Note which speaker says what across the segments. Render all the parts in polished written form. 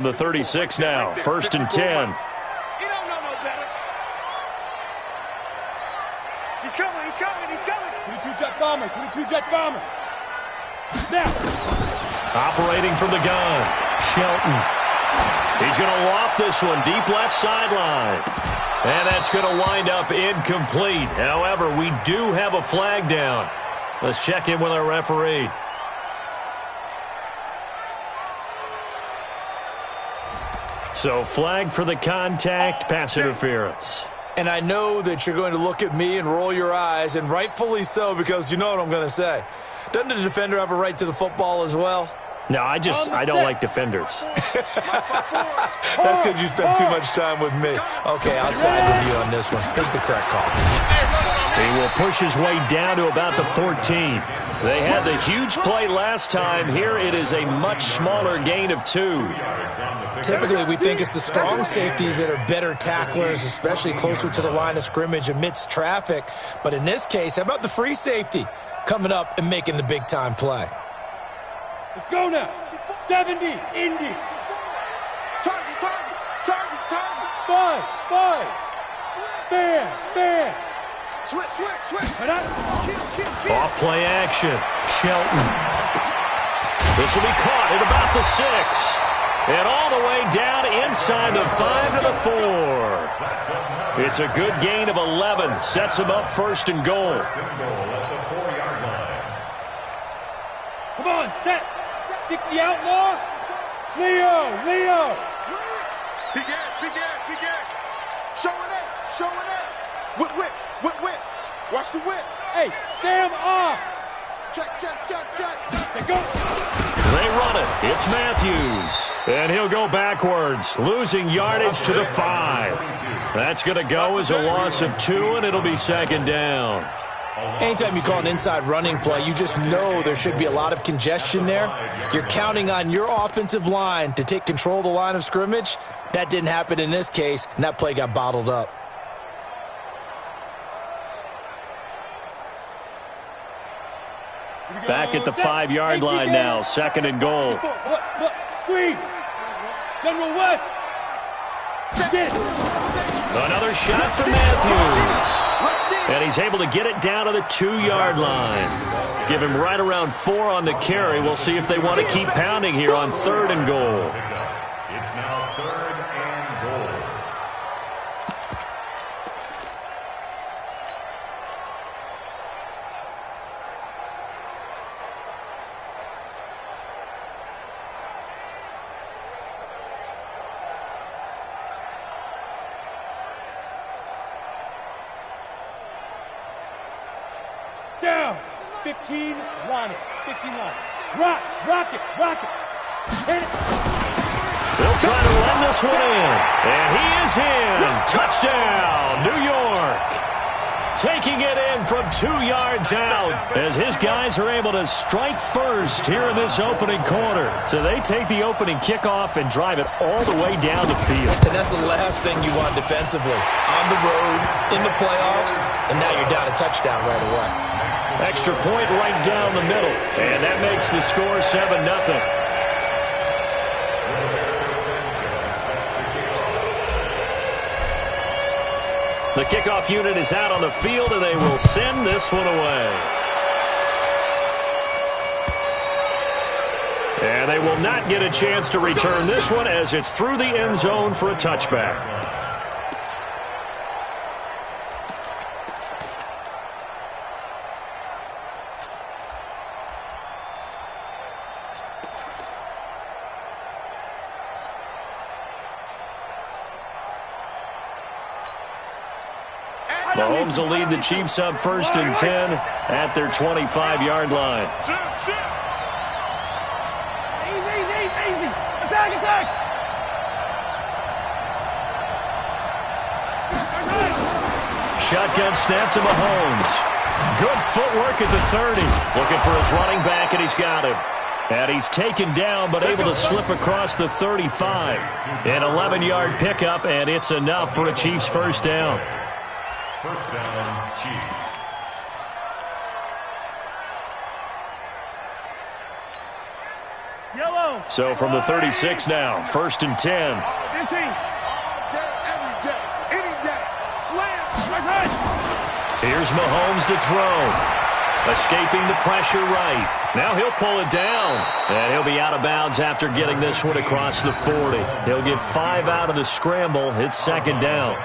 Speaker 1: The 36 now, 1st and 10.
Speaker 2: You don't know no better. He's coming, he's coming, he's coming.
Speaker 3: 22-jet bomber, 22-jet bomber. Now.
Speaker 1: Operating from the gun, Shelton. He's going to loft this one deep left sideline. And that's going to wind up incomplete. However, we do have a flag down. Let's check in with our referee. So flag for the contact, pass interference.
Speaker 4: And I know that you're going to look at me and roll your eyes, and rightfully so, because you know what I'm going to say. Doesn't the defender have a right to the football as well?
Speaker 1: No, I don't like defenders.
Speaker 4: That's because you spent too much time with me. Okay, I'll side with you on this one. Here's the correct call.
Speaker 1: He will push his way down to about the 14. They had the huge play last time. Here it is a much smaller gain of 2.
Speaker 4: Typically, we think it's the strong safeties that are better tacklers, especially closer to the line of scrimmage amidst traffic. But in this case, how about the free safety coming up and making the big-time play?
Speaker 3: Let's go now. 70, Indy.
Speaker 2: Target, target, target, target.
Speaker 3: 5. Bam.
Speaker 2: Switch.
Speaker 3: Kill.
Speaker 1: Off play action. Shelton. This will be caught at about the 6. And all the way down inside the 5 to the 4. It's a good gain of 11. Sets him up 1st and goal.
Speaker 3: Come on, set. 60 outlaw. Leo.
Speaker 2: Big air. Showing it. Whip. Watch the whip.
Speaker 3: Hey, Sam off.
Speaker 2: Check.
Speaker 3: Say go.
Speaker 1: They run it. It's Matthews. And he'll go backwards, losing yardage to the 5. That's going to go as a loss of 2, and it'll be 2nd down.
Speaker 4: Anytime you call an inside running play, you just know there should be a lot of congestion there. You're counting on your offensive line to take control of the line of scrimmage. That didn't happen in this case, and that play got bottled up.
Speaker 1: Back at the 5-yard line now, 2nd and goal.
Speaker 3: Look, squeeze. General West.
Speaker 1: Another shot for Matthews. And he's able to get it down to the 2-yard line. Give him right around 4 on the carry. We'll see if they want to keep pounding here on 3rd and goal.
Speaker 5: It's now 3rd and goal.
Speaker 3: Down. 15 line. Rock it. Hit it.
Speaker 1: They'll try to run this one in. And he is in. Touchdown, New York. Taking it in from 2 yards out as his guys are able to strike first here in this opening quarter. So they take the opening kickoff and drive it all the way down the field.
Speaker 4: And that's the last thing you want defensively. On the road, in the playoffs, and now you're down a touchdown right away.
Speaker 1: Extra point right down the middle. And that makes the score 7-0. The kickoff unit is out on the field, and they will send this one away. And they will not get a chance to return this one as it's through the end zone for a touchback. Mahomes will lead the Chiefs up 1st and 10 at their 25-yard line.
Speaker 3: Easy. Attack.
Speaker 1: Shotgun snap to Mahomes. Good footwork at the 30. Looking for his running back, and he's got him. And he's taken down, but able to slip across the 35. An 11-yard pickup, and it's enough for a Chiefs first down.
Speaker 5: First down, Chiefs.
Speaker 3: Yellow.
Speaker 1: So from the 36 now, 1st and 10.
Speaker 2: All day, every day, any day. Slam.
Speaker 1: Here's Mahomes to throw. Escaping the pressure right. Now he'll pull it down. And he'll be out of bounds after getting this one across the 40. He'll get 5 out of the scramble. It's 2nd down.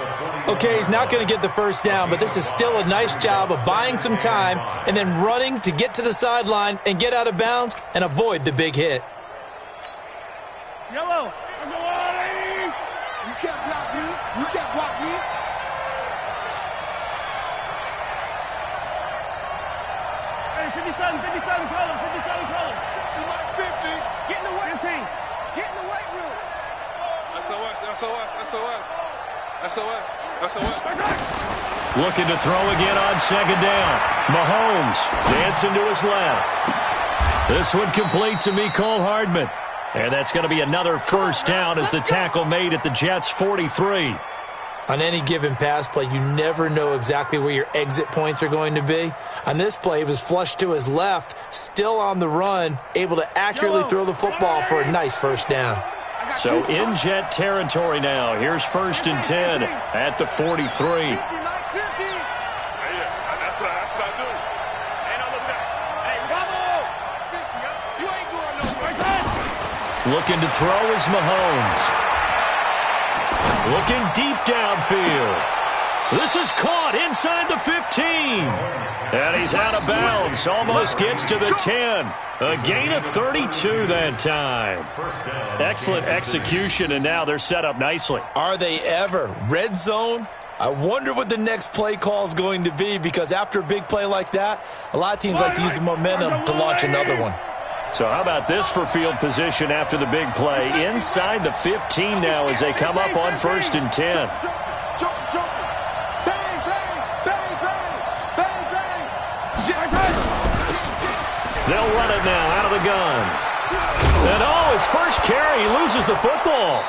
Speaker 4: Okay, he's not going to get the first down, but this is still a nice job of buying some time and then running to get to the sideline and get out of bounds and avoid the big hit.
Speaker 3: Yellow.
Speaker 2: You can't block me. You can't block me.
Speaker 3: Hey, 57 colors, 57 colors.
Speaker 2: 50. Get in the way.
Speaker 3: 15.
Speaker 2: Get in the weight room. SOS.
Speaker 1: Looking to throw again on 2nd down. Mahomes dancing to his left. This one complete to Mecole Hardman. And that's going to be another 1st down as the tackle made at the Jets' 43.
Speaker 4: On any given pass play, you never know exactly where your exit points are going to be. On this play, he was flushed to his left, still on the run, able to accurately throw the football for a nice 1st down.
Speaker 1: So in Jet territory now. Here's 1st and 10 at the 43.
Speaker 2: 50 like 50.
Speaker 3: That's what I do. Ain't no look back. Hey, bravo! 50, you ain't doing no first.
Speaker 1: Looking to throw is Mahomes. Looking deep downfield. This is caught inside the 15. And he's out of bounds. Almost gets to the 10. A gain of 32 that time. Excellent execution, and now they're set up nicely.
Speaker 4: Are they ever? Red zone? I wonder what the next play call is going to be, because after a big play like that, a lot of teams like to use the momentum to launch another one.
Speaker 1: So how about this for field position after the big play? Inside the 15 now as they come up on 1st and 10.
Speaker 2: Jump. Bang, bang, bang, bang, bang, bang.
Speaker 1: They'll run it now out of the gun. And his first carry, he loses the football.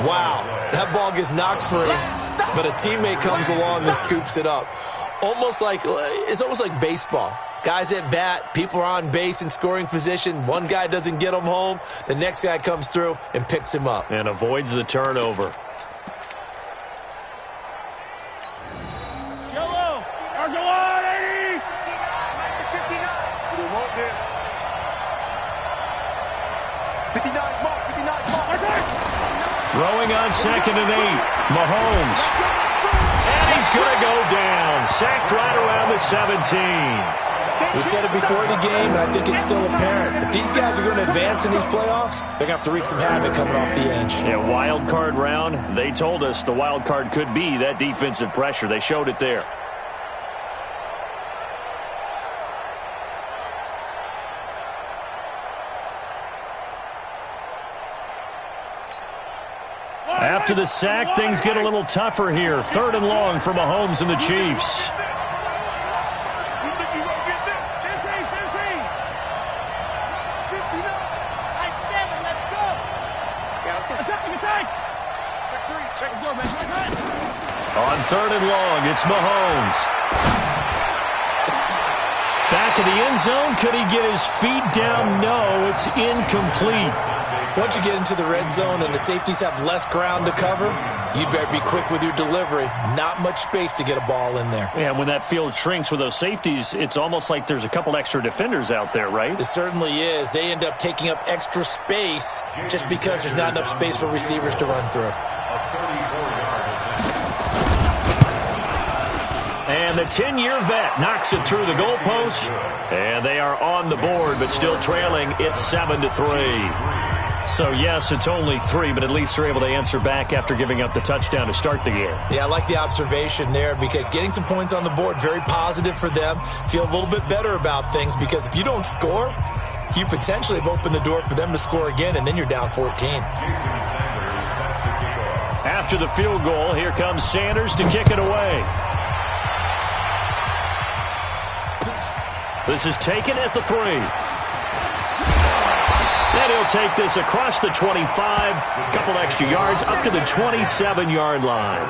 Speaker 4: Wow, that ball gets knocked free, but a teammate comes along and scoops it up. It's almost like baseball. Guys at bat, people are on base in scoring position. One guy doesn't get him home. The next guy comes through and picks him up.
Speaker 1: And avoids the turnover.
Speaker 3: Yellow. There's a line, 80.
Speaker 2: 59. We want this. 59 mark.
Speaker 1: Throwing on 2nd and 8. Mahomes. And he's going to go down. Sacked right around the 17.
Speaker 4: We said it before the game, and I think it's still apparent. If these guys are going to advance in these playoffs, they're going to have to wreak some havoc coming off the edge.
Speaker 1: Yeah, wild card round. They told us the wild card could be that defensive pressure. They showed it there. After the sack, things get a little tougher here. 3rd and long for Mahomes and the Chiefs. On 3rd and long, it's Mahomes. Back of the end zone. Could he get his feet down? No, it's incomplete.
Speaker 4: Once you get into the red zone and the safeties have less ground to cover, you better be quick with your delivery. Not much space to get a ball in there.
Speaker 1: Yeah, when that field shrinks with those safeties, it's almost like there's a couple extra defenders out there, right?
Speaker 4: It certainly is. They end up taking up extra space just because there's not enough space for receivers to run through.
Speaker 1: And the 10-year vet knocks it through the goalpost. And they are on the board, but still trailing. It's 7-3. So, yes, it's only 3, but at least they're able to answer back after giving up the touchdown to start the game.
Speaker 4: Yeah, I like the observation there, because getting some points on the board, very positive for them. Feel a little bit better about things, because if you don't score, you potentially have opened the door for them to score again, and then you're down 14.
Speaker 1: After the field goal, here comes Sanders to kick it away. This is taken at the 3. And he'll take this across the 25, a couple extra yards, up to the 27-yard line.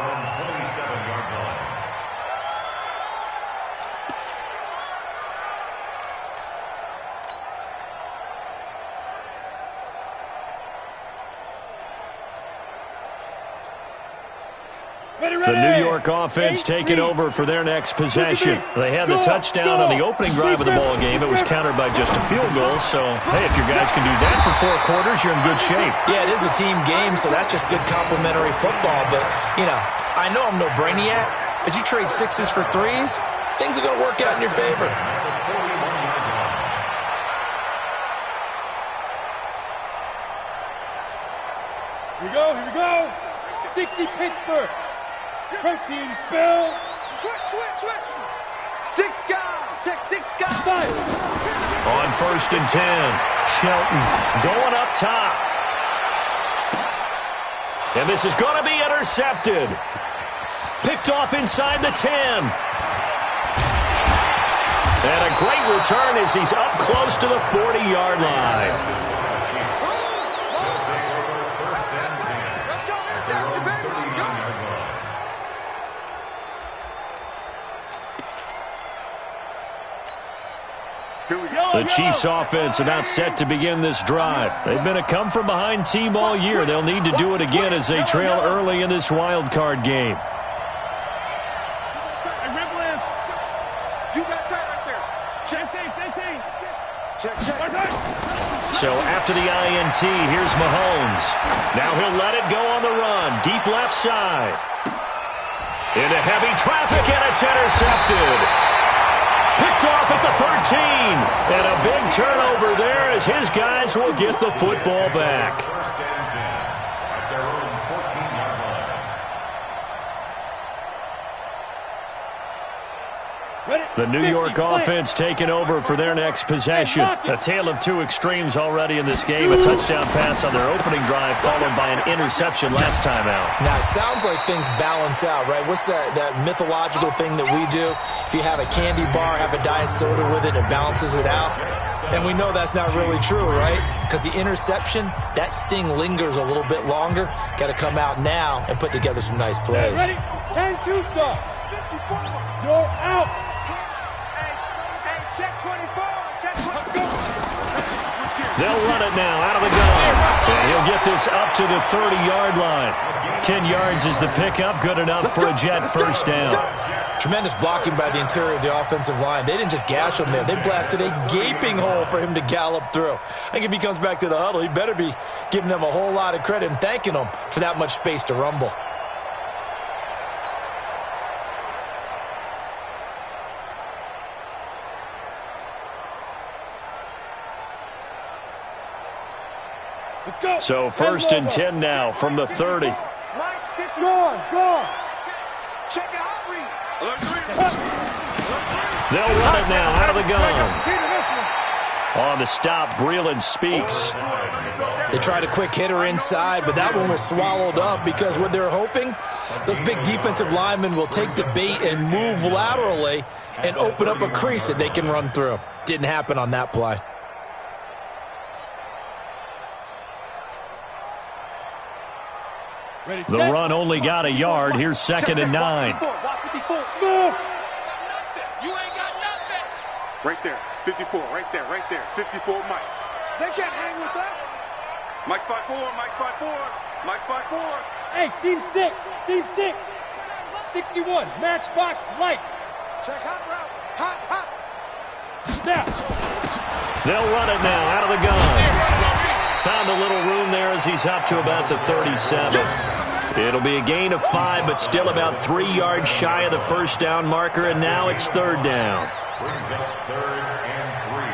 Speaker 1: The New York offense taking over for their next possession. They had the touchdown on the opening drive of the ball game. It was countered by just a field goal. So, hey, if your guys can do that for 4 quarters, you're in good shape.
Speaker 4: Yeah, it is a team game, so that's just good complimentary football. But, you know, I know I'm no brainiac, but you trade 6s for 3s, things are going to work out in your favor.
Speaker 3: Here we go. 60 Pittsburgh. Protein spill.
Speaker 2: Switch. 6 guys. Check 6 guys.
Speaker 1: On 1st and 10, Shelton going up top. And this is going to be intercepted. Picked off inside the 10. And a great return as he's up close to the 40-yard line. The Chiefs offense about set to begin this drive. They've been a come-from-behind team all year. They'll need to do it again as they trail early in this wild card game. So after the INT, here's Mahomes. Now he'll let it go on the run. Deep left side. Into heavy traffic, and it's intercepted. Picked off at the 13. And a big turnover there as his guys will get the football back.
Speaker 5: First and 10 at their own 14-yard line.
Speaker 1: The New York offense taking over for their next possession. A tale of 2 extremes already in this game. A touchdown pass on their opening drive followed by an interception last time out.
Speaker 4: Now, it sounds like things balance out, right? What's that mythological thing that we do? If you have a candy bar, have a diet soda with it, it balances it out. And we know that's not really true, right? Because the interception, that sting lingers a little bit longer. Got to come out now and put together some nice plays.
Speaker 3: Ready? 10-2 stop. You're out.
Speaker 2: Check 24. Check 24.
Speaker 1: They'll run it now out of the gun. And he'll get this up to the 30-yard line. 10 yards is the pickup. Good enough for a Jet first down.
Speaker 4: Tremendous blocking by the interior of the offensive line. They didn't just gash him there. They blasted a gaping hole for him to gallop through. I think if he comes back to the huddle, he better be giving them a whole lot of credit and thanking them for that much space to rumble.
Speaker 3: Let's go.
Speaker 1: So 1st and 10 now from the 30.
Speaker 3: Go on.
Speaker 2: Check it out, read.
Speaker 1: They'll run it now out of the gun. On the stop, Breeland Speaks.
Speaker 4: They tried a quick hitter inside, but that one was swallowed up because what they're hoping, those big defensive linemen will take the bait and move laterally and open up a crease that they can run through. Didn't happen on that play.
Speaker 3: Ready,
Speaker 1: The run only got a yard. Here's 2nd and 9.
Speaker 3: Smooth.
Speaker 2: You ain't got nothing.
Speaker 6: Right there. 54. Right there. 54 Mike.
Speaker 2: They can't hang with us.
Speaker 6: Mike spot 4. Mike spot 4.
Speaker 3: Hey, seam 6. 61. Matchbox light.
Speaker 2: Check hot route. Hot.
Speaker 3: Snap.
Speaker 1: They'll run it now out of the gun. Found a little room there as he's up to about the 37. It'll be a gain of 5, but still about 3 yards shy of the first down marker, and now it's 3rd down.
Speaker 5: Brings up 3rd and 3.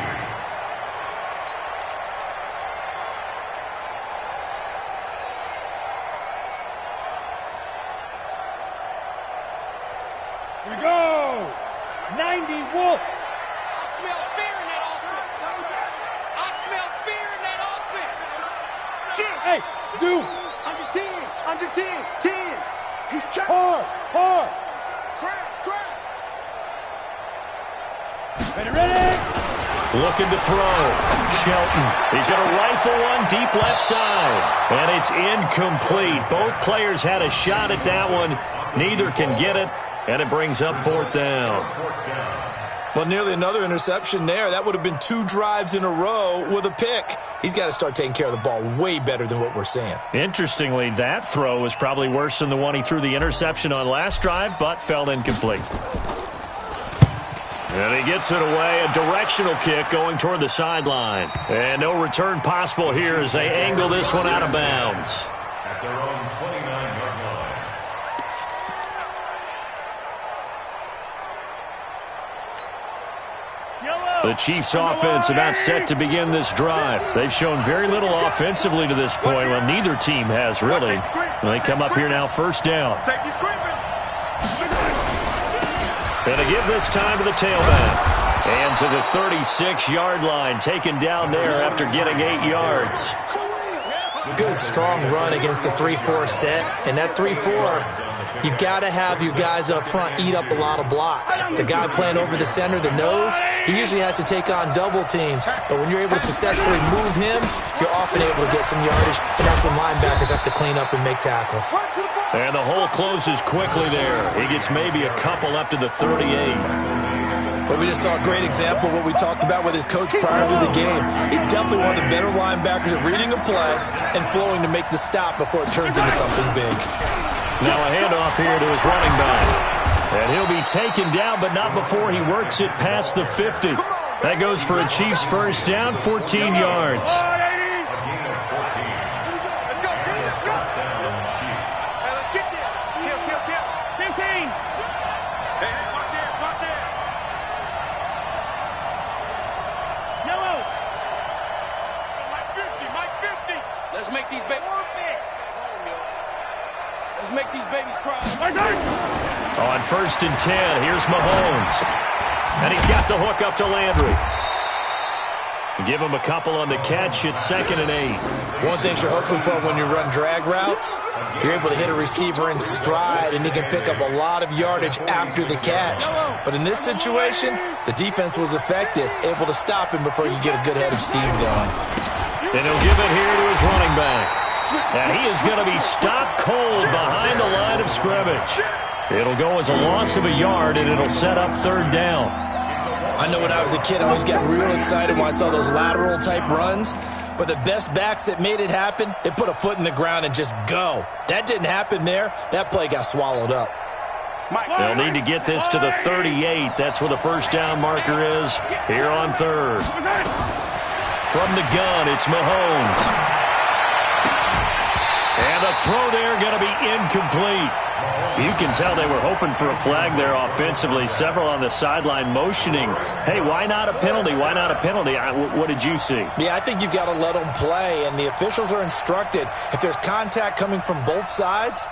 Speaker 3: Here we go. 90 Wolf.
Speaker 2: I smell fear in that offense. I smell fear in that offense. Shit.
Speaker 3: Hey, Zoo.
Speaker 2: Under 10. 10. He's checking.
Speaker 3: Hard.
Speaker 2: Crash.
Speaker 3: Ready.
Speaker 1: Looking to throw. Shelton. He's going to rifle one deep left side. And it's incomplete. Both players had a shot at that one. Neither can get it. And it brings up 4th down.
Speaker 4: Well, nearly another interception there. That would have been 2 drives in a row with a pick. He's got to start taking care of the ball way better than what we're seeing.
Speaker 1: Interestingly, that throw was probably worse than the one he threw the interception on last drive, but fell incomplete. And he gets it away, a directional kick going toward the sideline. And no return possible here as they angle this one out of bounds.
Speaker 5: At their own 29-yard line.
Speaker 1: The Chiefs' offense about set to begin this drive. They've shown very little offensively to this point. Well, neither team has, really. They come up here now, first down.
Speaker 6: Safety screaming.
Speaker 1: Going to give this time to the tailback. And to the 36-yard line, taken down there after getting 8 yards.
Speaker 4: Good, strong run against the 3-4 set. And that 3-4, you got to have your guys up front eat up a lot of blocks. The guy playing over the center, the nose, he usually has to take on double teams. But when you're able to successfully move him, you're often able to get some yardage. And that's when linebackers have to clean up and make tackles.
Speaker 1: And the hole closes quickly there. He gets maybe a couple up to the 38.
Speaker 4: But we just saw a great example of what we talked about with his coach prior to the game. He's definitely one of the better linebackers at reading a play and flowing to make the stop before it turns into something big.
Speaker 1: Now a handoff here to his running back. And he'll be taken down, but not before he works it past the 50. That goes for a Chiefs first down, 14 yards.
Speaker 2: Let's make these babies cry.
Speaker 1: On first and 10, here's Mahomes. And he's got the hook up to Landry. Give him a couple on the catch. It's 2nd and 8.
Speaker 4: One thing you're hoping for when you run drag routes, you're able to hit a receiver in stride, and he can pick up a lot of yardage after the catch. But in this situation, the defense was effective, able to stop him before you get a good head of steam going.
Speaker 1: And he'll give it here to his running back. And he is going to be stopped cold behind the line of scrimmage. It'll go as a loss of a yard, and it'll set up 3rd down.
Speaker 4: I know when I was a kid, I always got real excited when I saw those lateral-type runs. But the best backs that made it happen, they put a foot in the ground and just go. That didn't happen there. That play got swallowed up.
Speaker 1: They'll need to get this to the 38. That's where the first down marker is here on 3rd. From the gun, it's Mahomes. And the throw there going to be incomplete. You can tell they were hoping for a flag there offensively. Several on the sideline motioning. Hey, why not a penalty? Why not a penalty? What did you see?
Speaker 4: Yeah, I think you've got to let them play, and the officials are instructed. If there's contact coming from both sides,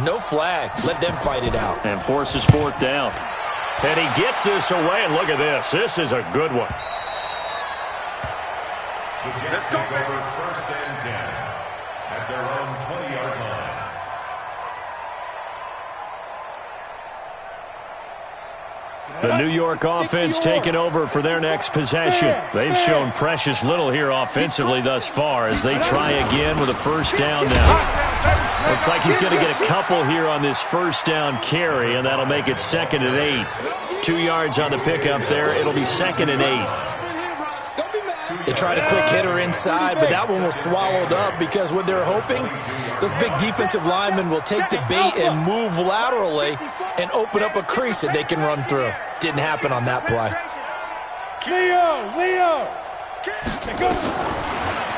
Speaker 4: no flag. Let them fight it out.
Speaker 1: And forces 4th down. And he gets this away, and look at this. This is a good one.
Speaker 5: Let's go, baby. 1st and 10 at their own 20-yard line.
Speaker 1: The New York offense taking over for their next possession. They've shown precious little here offensively thus far as they try again with a first down now. Looks like he's going to get a couple here on this first down carry, and that'll make it 2nd and 8. 2 yards on the pickup there. It'll be 2nd and 8.
Speaker 4: They tried a quick hitter inside, but that one was swallowed up because what they're hoping, those big defensive linemen will take the bait and move laterally and open up a crease that they can run through. Didn't happen on that play.
Speaker 3: Leo!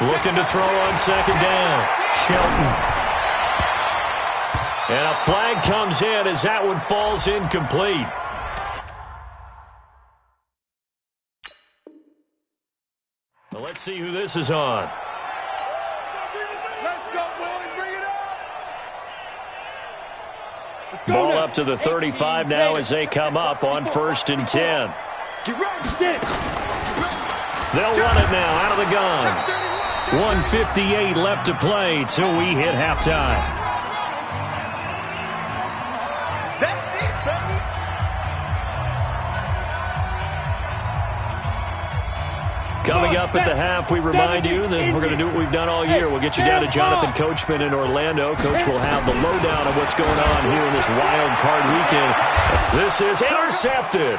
Speaker 1: Looking to throw on 2nd down. Shelton. And a flag comes in as that one falls incomplete. Well, let's see who this is on.
Speaker 3: Let's go, boys. Bring it up.
Speaker 1: Ball up to the 35 now as they come up on 1st and 10.
Speaker 3: Get ready. Get it.
Speaker 1: They'll run it now out of the gun. 1:58 left to play till we hit halftime.
Speaker 3: That's it, baby.
Speaker 1: Coming up at the half, we remind you that we're going to do what we've done all year. We'll get you down to Jonathan Coachman in Orlando. Coach will have the lowdown of what's going on here in this wild card weekend. This is intercepted.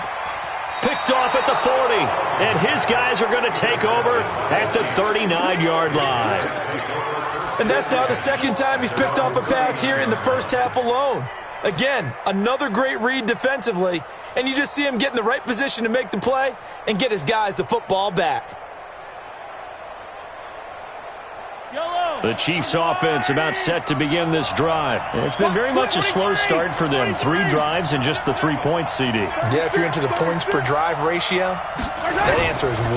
Speaker 1: Picked picked off at the 40. And his guys are going to take over at the 39-yard line.
Speaker 4: And that's now the second time he's picked off a pass here in the first half alone. Again, another great read defensively, and you just see him get in the right position to make the play and get his guys the football back.
Speaker 1: The Chiefs' offense about set to begin this drive. It's been very much a slow start for them. 3 drives and just the 3 points, CD.
Speaker 4: Yeah, if you're into the points per drive ratio, that answer is 1.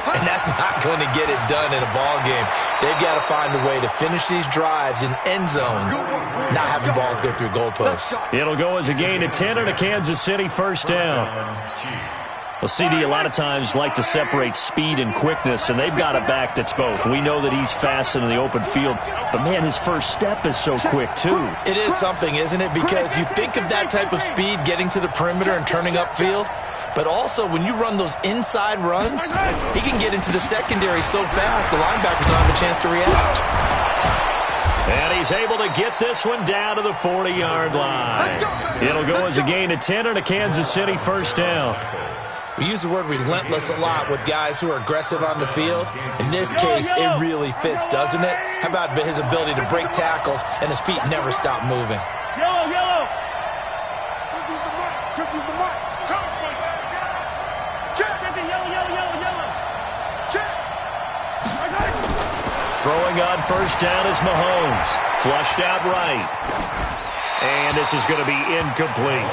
Speaker 4: And that's not going to get it done in a ball game. They've got to find a way to finish these drives in end zones, not having balls go through goalposts.
Speaker 1: It'll go as a gain of 10 and a Kansas City first down. Well, CD a lot of times like to separate speed and quickness, and they've got a back that's both. We know that he's fast in the open field, but, man, his first step is so quick, too.
Speaker 4: It is something, isn't it? Because you think of that type of speed getting to the perimeter and turning upfield, but also when you run those inside runs, he can get into the secondary so fast the linebackers don't have a chance to react.
Speaker 1: And he's able to get this one down to the 40-yard line. It'll go as a gain of 10 and a Kansas City first down.
Speaker 4: We use the word relentless a lot with guys who are aggressive on the field. In this case, it really fits, doesn't it? How about his ability to break tackles and his feet never stop moving?
Speaker 3: Yellow.
Speaker 6: Use the mark. Come. Check.
Speaker 3: Yellow.
Speaker 6: Check.
Speaker 1: Throwing on first down is Mahomes. Flushed out right. And this is going to be incomplete.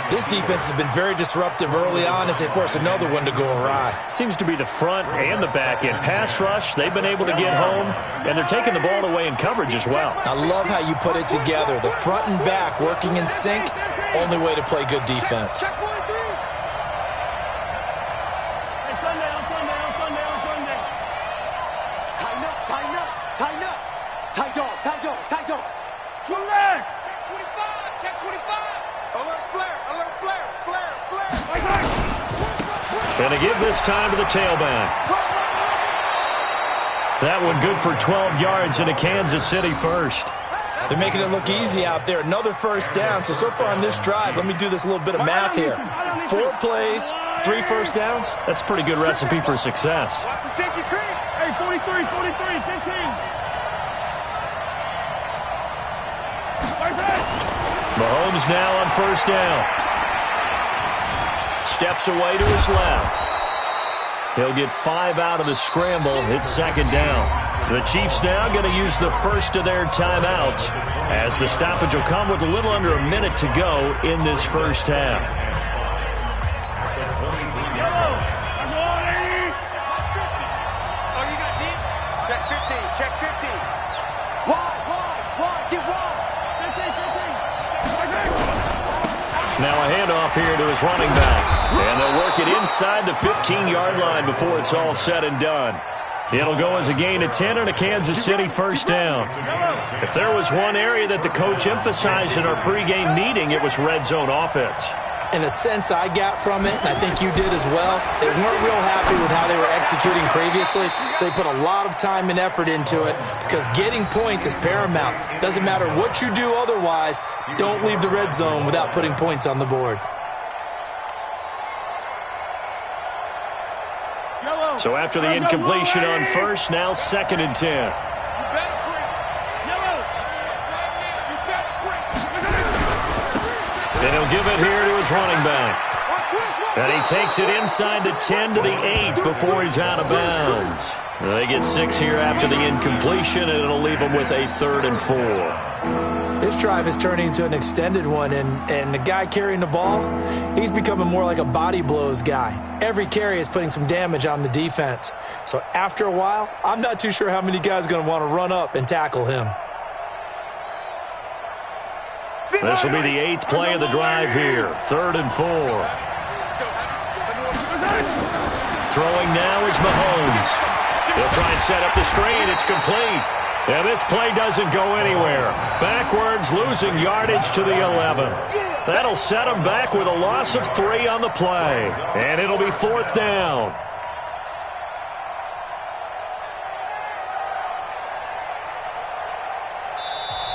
Speaker 4: This defense has been very disruptive early on as they force another one to go awry.
Speaker 1: Seems to be the front and the back end. Pass rush, they've been able to get home, and they're taking the ball away in coverage as well.
Speaker 4: I love how you put it together. The front and back working in sync, only way to play good defense.
Speaker 3: Hey, Sunday. Tighten up. Tight dog. To left.
Speaker 2: Check 25.
Speaker 6: Alert flare.
Speaker 1: Going to give this time to the tailback. That one good for 12 yards in a Kansas City first.
Speaker 4: They're making it look easy out there. Another first down. So far on this drive, let me do this little bit of math here. 4 plays, 3 first downs.
Speaker 1: That's a pretty good recipe for success.
Speaker 3: Watch the safety creep. Hey, 43, 15.
Speaker 1: Mahomes now on first down. Steps away to his left. He'll get 5 out of the scramble. It's second down. The Chiefs now going to use the first of their timeouts as the stoppage will come with a little under a minute to go in this first half.
Speaker 2: Oh, you got deep?
Speaker 3: Check 15. Wide. Get wide. 15.
Speaker 1: Now a handoff here to his running back. And they'll work it inside the 15-yard line before it's all said and done. It'll go as a gain of 10 and a Kansas City first down. If there was one area that the coach emphasized in our pregame meeting, it was red zone offense.
Speaker 4: In a sense I got from it, and I think you did as well, they weren't real happy with how they were executing previously, so they put a lot of time and effort into it because getting points is paramount. Doesn't matter what you do otherwise, don't leave the red zone without putting points on the board.
Speaker 1: So after the incompletion on first, now 2nd and 10. And he'll give it here to his running back. And he takes it inside the 10 to the 8 before he's out of bounds. They get 6 here after the incompletion, and it'll leave them with a 3rd and 4.
Speaker 4: This drive is turning into an extended one, and the guy carrying the ball, he's becoming more like a body blows guy. Every carry is putting some damage on the defense. So after a while, I'm not too sure how many guys are going to want to run up and tackle him.
Speaker 1: This will be the 8th play of the drive here. 3rd and 4. Throwing now is Mahomes. He'll try and set up the screen. It's complete. And this play doesn't go anywhere. Backwards, losing yardage to the 11. That'll set him back with a loss of 3 on the play. And it'll be 4th down.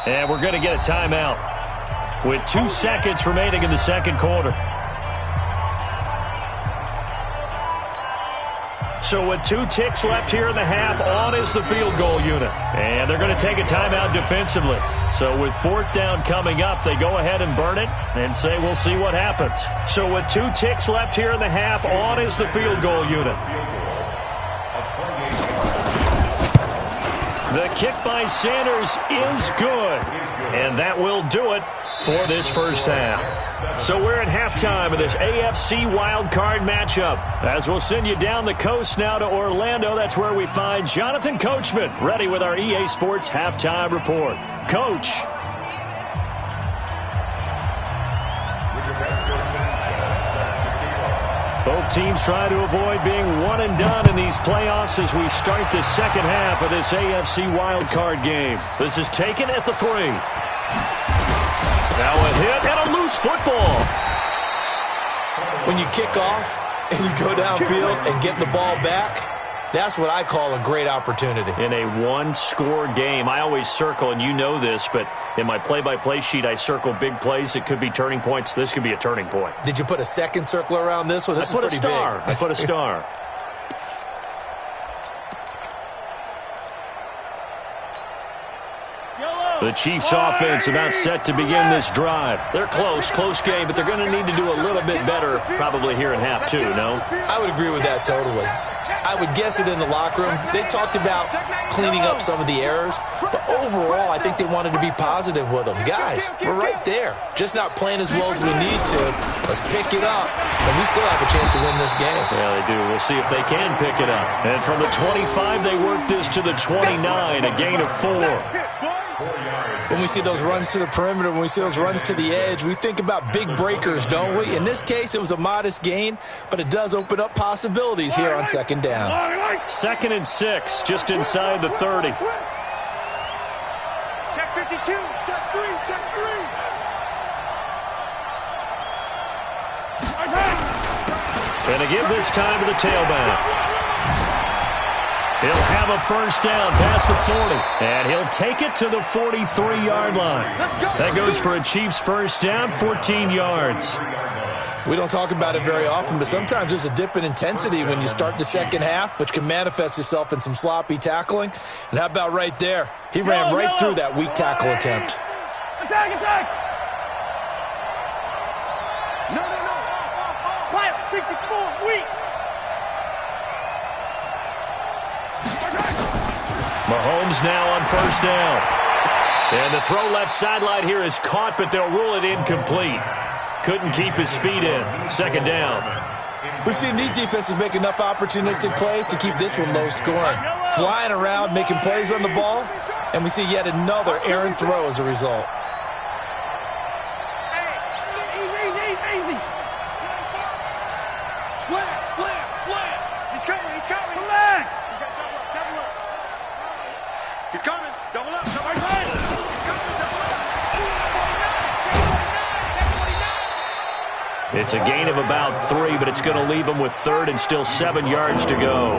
Speaker 1: And we're going to get a timeout with 2 seconds remaining in the second quarter. So with 2 ticks left here in the half, on is the field goal unit. And they're going to take a timeout defensively. So with 4th down coming up, they go ahead and burn it and say we'll see what happens. So with 2 ticks left here in the half, on is the field goal unit. The kick by Sanders is good. And that will do it for this first half. So we're at halftime of this AFC wildcard matchup. As we'll send you down the coast now to Orlando, that's where we find Jonathan Coachman ready with our EA Sports halftime report. Coach. Both teams try to avoid being one and done in these playoffs as we start the second half of this AFC wildcard game. This is taken at the 3. Now a hit and a loose football.
Speaker 4: When you kick off and you go downfield and get the ball back, that's what I call a great opportunity.
Speaker 1: In a one-score game, I always circle, and you know this, but in my play-by-play sheet, I circle big plays. It could be turning points. This could be a turning point.
Speaker 4: Did you put a second circle around this one? This is pretty big.
Speaker 1: I put a star. The Chiefs offense about set to begin this drive. They're close game, but they're going to need to do a little bit better probably here in half 2, no?
Speaker 4: I would agree with that totally. I would guess it in the locker room. They talked about cleaning up some of the errors, but overall, I think they wanted to be positive with them. Guys, we're right there. Just not playing as well as we need to. Let's pick it up, and we still have a chance to win this game.
Speaker 1: Yeah, they do. We'll see if they can pick it up. And from the 25, they work this to the 29, a gain of 4.
Speaker 4: When we see those runs to the perimeter, when we see those runs to the edge, we think about big breakers, don't we? In this case, it was a modest gain, but it does open up possibilities here on second down.
Speaker 1: 2nd and 6, just inside the 30.
Speaker 3: Check 52. Check 3. Check 3.
Speaker 1: And to give this time to the tailback. He'll have a first down past the 40, and he'll take it to the 43-yard line. That goes for a Chiefs first down, 14 yards.
Speaker 4: We don't talk about it very often, but sometimes there's a dip in intensity when you start the second half, which can manifest itself in some sloppy tackling. And how about right there? He ran right through that weak tackle attempt.
Speaker 3: Attack! No. Quiet, 64, weak.
Speaker 1: Mahomes now on first down. And the throw left sideline here is caught, but they'll rule it incomplete. Couldn't keep his feet in. Second down.
Speaker 4: We've seen these defenses make enough opportunistic plays to keep this one low scoring. Flying around, making plays on the ball, and we see yet another errant throw as a result.
Speaker 3: Easy. Slam. He's coming. Come back. He's coming. Double up. He's coming.
Speaker 1: It's a gain of about 3, but it's going to leave him with 3rd and still 7 yards to go.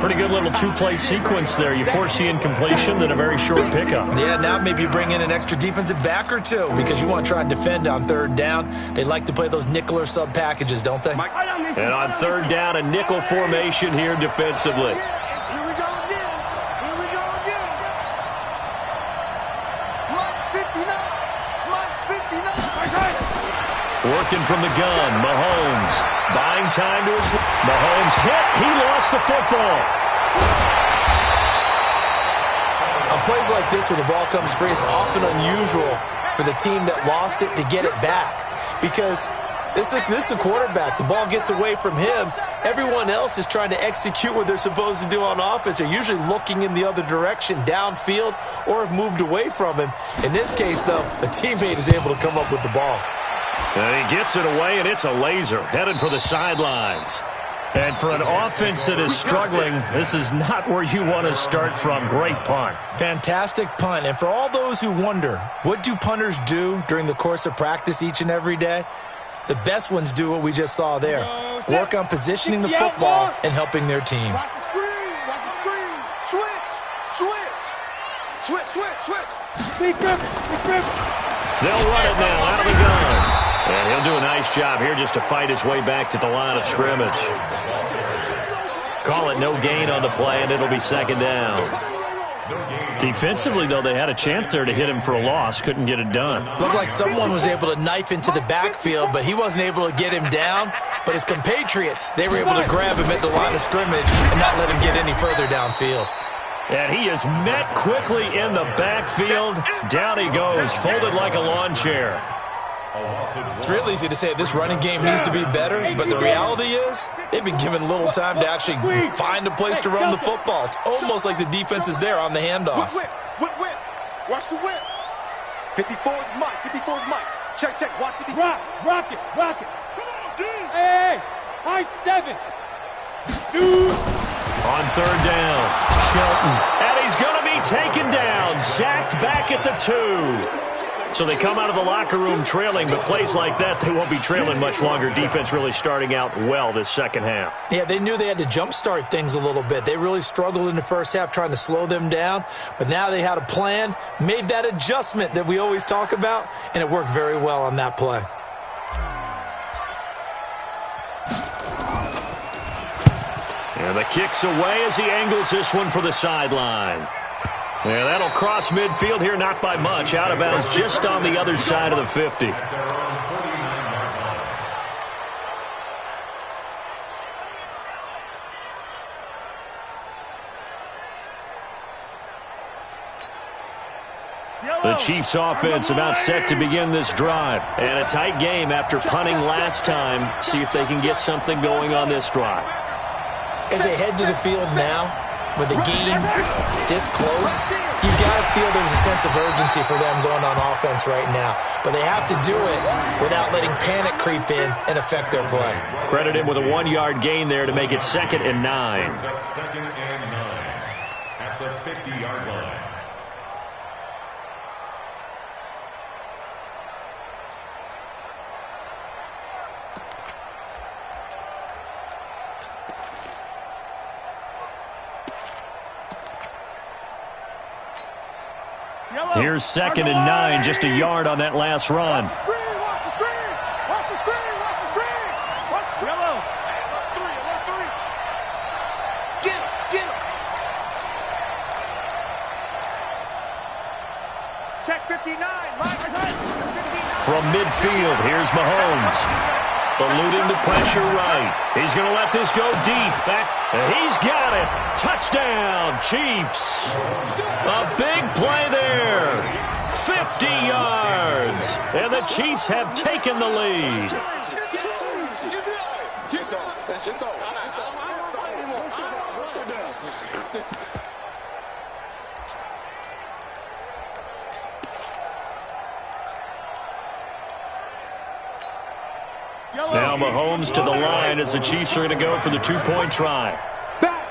Speaker 1: Pretty good little 2-play sequence there. You force the incompletion, then a very short pickup.
Speaker 4: Yeah, now maybe you bring in an extra defensive back or 2 because you want to try and defend on 3rd down. They like to play those nickel or sub packages, don't they?
Speaker 1: And on 3rd down, a nickel formation here defensively.
Speaker 3: Here we go again. Line 59.
Speaker 1: Working from the gun, Mahomes. Buying time to his... Mahomes hit. He lost the football.
Speaker 4: On plays like this where the ball comes free, it's often unusual for the team that lost it to get it back. Because this is the quarterback. The ball gets away from him. Everyone else is trying to execute what they're supposed to do on offense. They're usually looking in the other direction, downfield, or have moved away from him. In this case, though, a teammate is able to come up with the ball.
Speaker 1: And he gets it away, and it's a laser headed for the sidelines. And for an offense that is struggling, this is not where you want to start from. Great punt.
Speaker 4: Fantastic punt. And for all those who wonder, what do punters do during the course of practice each and every day? The best ones do what we just saw there. Work on positioning the football and helping their team.
Speaker 3: Watch the screen. Switch. Big grip.
Speaker 1: They'll run it now out of the gun. And he'll do a nice job here just to fight his way back to the line of scrimmage. Call it no gain on the play, and it'll be second down. Defensively, though, they had a chance there to hit him for a loss. Couldn't get it done.
Speaker 4: Looked like someone was able to knife into the backfield, but he wasn't able to get him down. But his compatriots, they were able to grab him at the line of scrimmage and not let him get any further downfield.
Speaker 1: And he is met quickly in the backfield. Down he goes, folded like a lawn chair.
Speaker 4: It's real easy to say this running game needs to be better, but the reality is they've been given little time to actually find a place to run the football. It's almost like the defense is there on the handoff.
Speaker 6: Whip. Watch the whip. 54 is Mike. 54 is Mike. Check. Watch 50.
Speaker 2: Rock it. Come on, dude. Hey, high 7.
Speaker 1: On third down, Shelton. And he's going to be taken down, sacked back at the 2. So they come out of the locker room trailing, but plays like that, they won't be trailing much longer. Defense really starting out well this second half.
Speaker 4: Yeah, they knew they had to jumpstart things a little bit. They really struggled in the first half trying to slow them down, but now they had a plan, made that adjustment that we always talk about, and it worked very well on that play.
Speaker 1: And the kick's away as he angles this one for the sideline. Yeah, that'll cross midfield here, not by much. Out of bounds just on the other side of the 50. The Chiefs offense about set to begin this drive. And a tight game after punting last time. See if they can get something going on this drive.
Speaker 4: As they head to the field now, with the game this close, you've got to feel there's a sense of urgency for them going on offense right now. But they have to do it without letting panic creep in and affect their play.
Speaker 1: Credit him with a 1-yard gain there to make it 2nd and 9.
Speaker 5: Second and 9 at the 50-yard line.
Speaker 1: Here's 2nd and 9, just a yard on that last run.
Speaker 6: Watch the screen. Yellow. Alert 3. Get him. Check 59, Mike.
Speaker 1: From midfield, here's Mahomes. Eluding the pressure right. He's going to let this go deep. Back. He's got it. Touchdown, Chiefs. A big play there. 50 yards. And the Chiefs have taken the lead. Now Mahomes to the line as the Chiefs are going to go for the 2-point try.
Speaker 6: Back.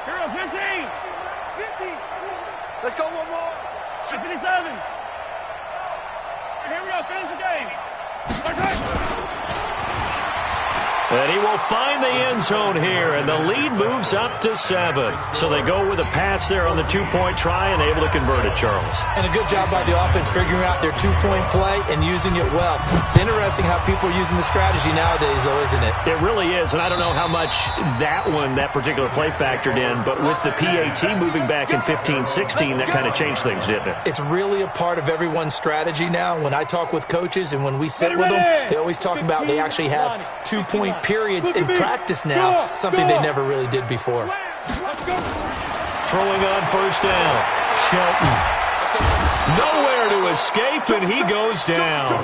Speaker 2: Here we go, 15.
Speaker 6: 50. Let's go one more.
Speaker 2: 57. Here we go, finish the game.
Speaker 1: And he will find the end zone here, and the lead moves up to 7. So they go with a pass there on the 2-point try and able to convert it, Charles.
Speaker 4: And a good job by the offense figuring out their 2-point play and using it well. It's interesting how people are using the strategy nowadays, though, isn't it?
Speaker 1: It really is, and I don't know how much that particular play factored in, but with the PAT moving back in 15-16, that kind of changed things, didn't it?
Speaker 4: It's really a part of everyone's strategy now. When I talk with coaches and when we sit with them, they always talk about they actually have 2-point periods in practice now, something they never really did before.
Speaker 1: Throwing on first down, Shelton. Nowhere to escape, and he goes down.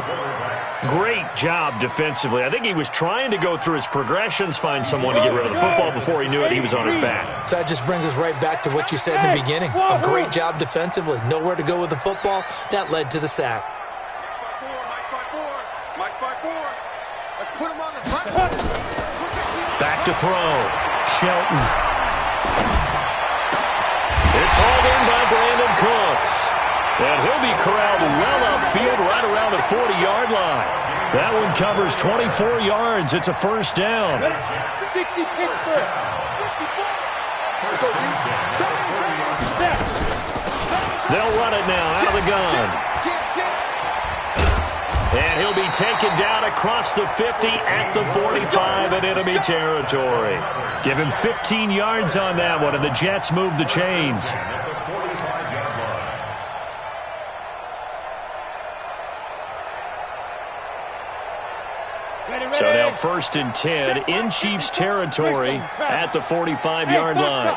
Speaker 1: Great job defensively. I think he was trying to go through his progressions, find someone to get rid of the football. Before he knew it, he was on his back.
Speaker 4: So that just brings us right back to what you said in the beginning. A great job defensively. Nowhere to go with the football. That led to the sack.
Speaker 6: Mike's 5-4. Let's put him on the button.
Speaker 1: Back to throw. Shelton. It's hauled in by Brandon Cooks. And he'll be corralled well upfield right around the 40-yard line. That one covers 24 yards. It's a first down.
Speaker 2: 60 Pittsburgh. 54.
Speaker 6: Let's go,
Speaker 1: They'll run it now out of the gun. And he'll be taken down across the 50 at the 45 in enemy territory. Give him 15 yards on that one, and the Jets move the chains. So now 1st and 10 in Chiefs territory at the 45-yard line.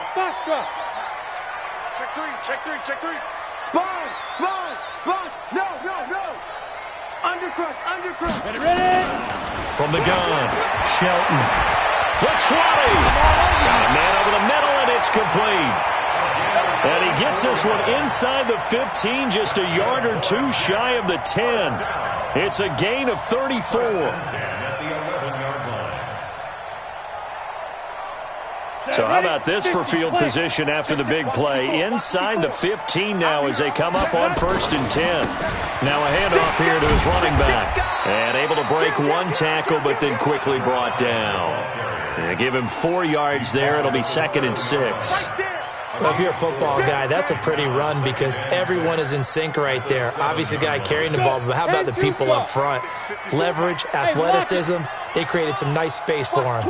Speaker 6: Check three, check three, check three. Sponge, sponge, sponge. No, no, no. Undercrush, undercrush.
Speaker 2: Ready?
Speaker 1: From the gun, Shelton. The 20. Got a man over the middle, and it's complete. And he gets this one inside the 15, just a yard or two shy of the 10. It's a gain of 34. So how about this for field position after the big play? Inside the 15 now as they come up on 1st and 10. Now a handoff here to his running back. And able to break one tackle, but then quickly brought down. They give him 4 yards there. It'll be 2nd and 6.
Speaker 4: Well, if you're a football guy, that's a pretty run because everyone is in sync right there. Obviously, the guy carrying the ball, but how about the people up front? Leverage, athleticism, they created some nice space for him.